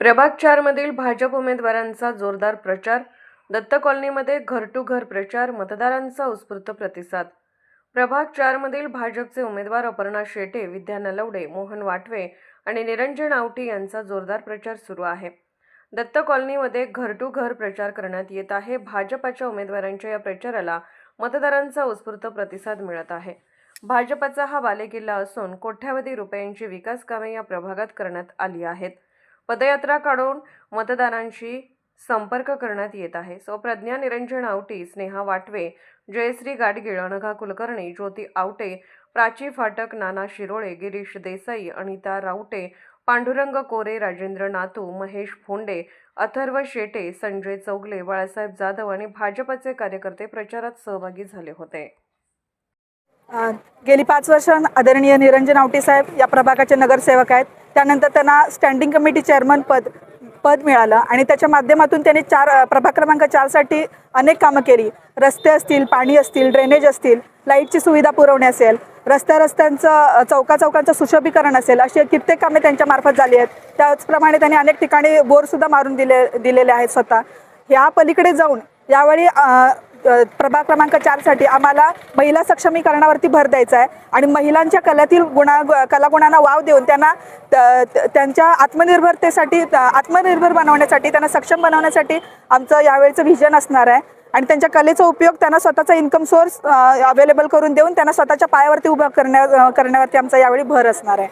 प्रभाग 4 मधील भाजप उमेदवारांचा जोरदार प्रचार। दत्त कॉलनीमध्ये घर टू घर प्रचार, मतदारांचा उत्स्फूर्त प्रतिसाद। प्रभाग 4 मधील भाजपचे उमेदवार अपर्णा शेटे, विद्या नलवडे, मोहन वाटवे आणि निरंजन आवटी यांचा जोरदार प्रचार सुरू आहे। दत्त कॉलनीमध्ये घर टू घर प्रचार करण्यात येत आहे। भाजपच्या उमेदवारांच्या या प्रचाराला मतदारांचा उत्स्फूर्त प्रतिसाद मिळत आहे। भाजपचा हा बालेकिल्ला असून कोट्यावधी रुपयांची विकास कामे या प्रभागात करण्यात आली आहेत। पदयात्रा काढून मतदारांशी संपर्क करण्यात येत आहे। प्रज्ञा निरंजन आवटी, स्नेहा वाटवे, जयश्री गाडगीळ, अनघा कुलकर्णी, ज्योती आवटे, प्राची फाटक, नाना शिरोळे, गिरीश देसाई, अनिता रावटे, पांडुरंग कोरे, राजेंद्र नातू, महेश फोंडे, अथर्व शेटे, संजय चौगले, बाळासाहेब जाधव आणि भाजपचे कार्यकर्ते प्रचारात सहभागी झाले होते। गेली 5 वर्ष आदरणीय निरंजन आवटे साहेब या प्रभागाचे नगरसेवक आहेत। त्यानंतर त्यांना स्टँडिंग कमिटी चेअरमन पद मिळालं आणि त्याच्या माध्यमातून त्यांनी प्रभाग क्रमांक 4 साठी अनेक कामं केली। रस्ते असतील, पाणी असतील, ड्रेनेज असतील, लाईटची सुविधा पुरवणे असेल, रस्त्यांचं चौकांचं सुशोभीकरण असेल, अशी कित्येक कामे त्यांच्या मार्फत झाली आहेत। त्याचप्रमाणे त्यांनी अनेक ठिकाणी बोरसुद्धा मारून दिलेले आहेत स्वतः। या पलीकडे जाऊन यावेळी प्रभाग क्रमांक 4 साठी आम्हाला महिला सक्षमीकरणावरती भर द्यायचा आहे आणि महिलांच्या कलातील कलागुणांना वाव देऊन त्यांना त्यांच्या आत्मनिर्भर बनवण्यासाठी, त्यांना सक्षम बनवण्यासाठी आमचं यावेळचं व्हिजन असणार आहे आणि त्यांच्या कलेचा उपयोग त्यांना स्वतःचा इन्कम सोर्स अवेलेबल करून देऊन त्यांना स्वतःच्या पायावरती उभं करण्यावरती आमचा यावेळी भर असणार आहे।